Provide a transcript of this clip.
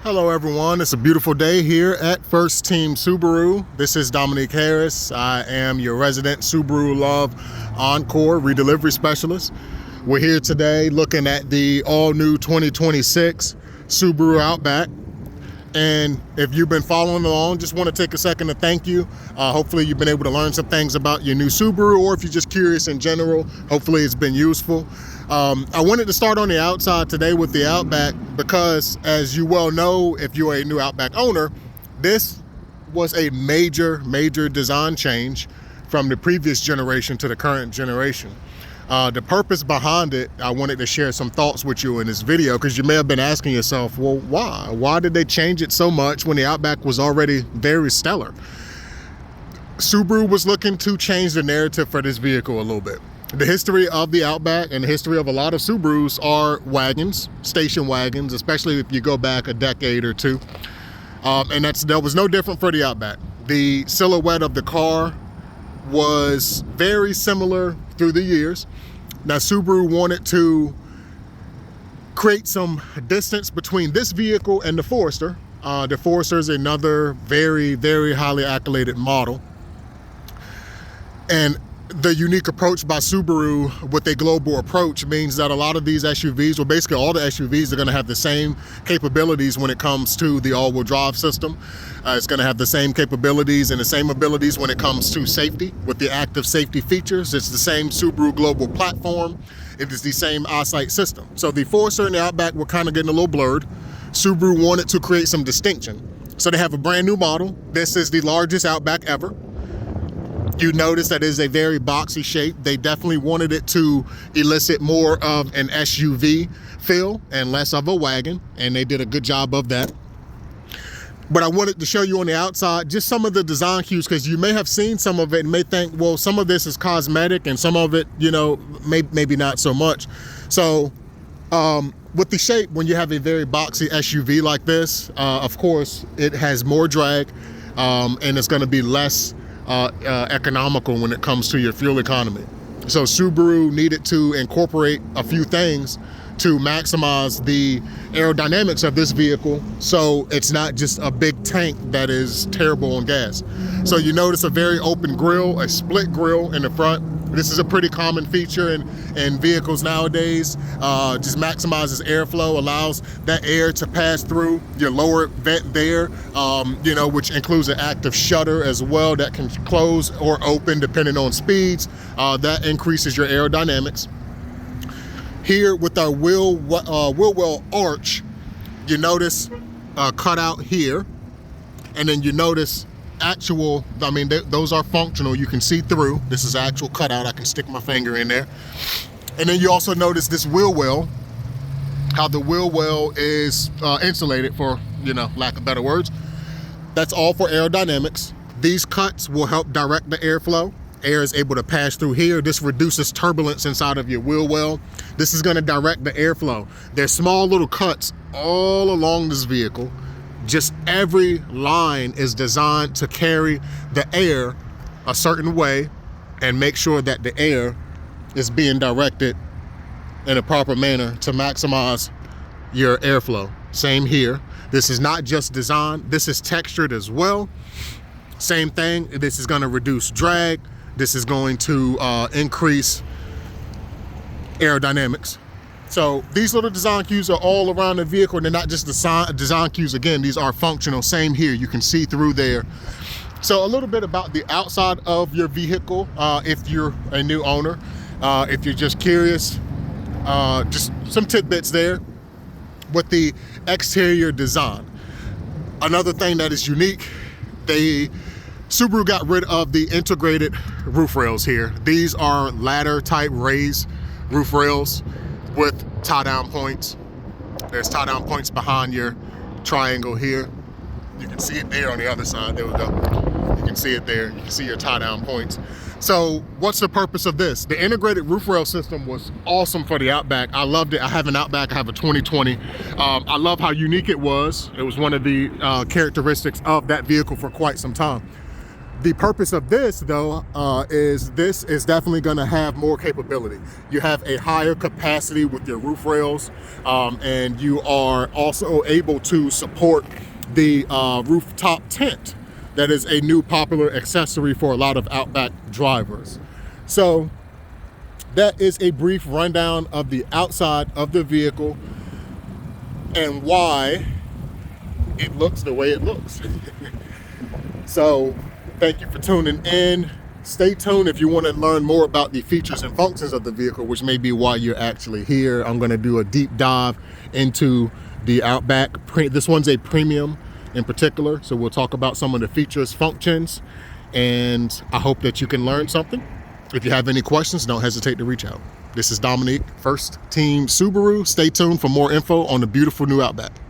Hello everyone, it's a beautiful day here at First Team Subaru. This is Dominique Harris. I am your resident Subaru Love Encore redelivery specialist. We're here today looking at the all-new 2026 Subaru Outback. And if you've been following along, just want to take a second to thank you. Hopefully you've been able to learn some things about your new Subaru, or if you're just curious in general, hopefully it's been useful. I wanted to start on the outside today with the Outback because, as you well know, if you're a new Outback owner, this was a major design change from the previous generation to the current generation. The purpose behind it, I wanted to share some thoughts with you in this video, because you may have been asking yourself, well, why? Why did they change it so much when the Outback was already very stellar? Subaru was looking to change the narrative for this vehicle a little bit. The history of the Outback and the history of a lot of Subarus are wagons, station wagons, especially if you go back a decade or two. And that was no different for the Outback. The silhouette of the car was very similar through the years. Now, Subaru wanted to create some distance between this vehicle and the Forester. The Forester is another very highly accoladed model. And the unique approach by Subaru with a global approach means that a lot of these SUVs, well, basically all the SUVs, are going to have the same capabilities when it comes to the all-wheel drive system. It's going to have the same capabilities and the same abilities when it comes to safety with the active safety features. It's the same Subaru global platform. It is the same eyesight system. So the Forester and the Outback were kind of getting a little blurred. Subaru wanted to create some distinction. So they have a brand new model. This is the largest Outback ever. You notice that it is a very boxy shape. They definitely wanted it to elicit more of an SUV feel and less of a wagon, and they did a good job of that. But I wanted to show you on the outside just some of the design cues, because you may have seen some of it and may think, well, some of this is cosmetic and some of it, you know, maybe not so much. So with the shape, when you have a very boxy SUV like this, of course, it has more drag and it's going to be less economical when it comes to your fuel economy. So Subaru needed to incorporate a few things to maximize the aerodynamics of this vehicle, so it's not just a big tank that is terrible on gas. So you notice a very open grille, a split grille in the front. This is a pretty common feature in vehicles nowadays. Just maximizes airflow, allows that air to pass through your lower vent there, which includes an active shutter as well that can close or open depending on speeds. That increases your aerodynamics. Here with our wheel well arch, you notice a cutout here, and then you notice those are functional. You can see through. This is actual cutout. I can stick my finger in there. And then you also notice this wheel well, how the wheel well is insulated, for lack of better words. That's all for aerodynamics. These cuts will help direct the airflow. Air is able to pass through here. This reduces turbulence inside of your wheel well. This is going to direct the airflow. There's small little cuts all along this vehicle. Just every line is designed to carry the air a certain way and make sure that the air is being directed in a proper manner to maximize your airflow. Same here. This is not just design, this is textured as well. Same thing, this is going to reduce drag. This is going to increase aerodynamics. So these little design cues are all around the vehicle, and they're not just design cues. Again, these are functional. Same here, you can see through there. So a little bit about the outside of your vehicle, if you're a new owner. If you're just curious, just some tidbits there with the exterior design. Another thing that is unique, Subaru got rid of the integrated roof rails here. These are ladder type raised roof rails with tie-down points. There's tie-down points behind your triangle here. You can see it there on the other side. There we go. You can see it there. You can see your tie-down points. So what's the purpose of this? The integrated roof rail system was awesome for the Outback. I loved it. I have an Outback. I have a 2020. I love how unique it was. It was one of the characteristics of that vehicle for quite some time. The purpose of this, though, is this is definitely going to have more capability. You have a higher capacity with your roof rails, and you are also able to support the rooftop tent. That is a new popular accessory for a lot of Outback drivers. So that is a brief rundown of the outside of the vehicle and why it looks the way it looks. So thank you for tuning in. Stay tuned if you want to learn more about the features and functions of the vehicle, which may be why you're actually here. I'm going to do a deep dive into the Outback. This one's a premium in particular, so we'll talk about some of the features, functions, and I hope that you can learn something. If you have any questions, don't hesitate to reach out. This is Dominique, First Team Subaru. Stay tuned for more info on the beautiful new Outback.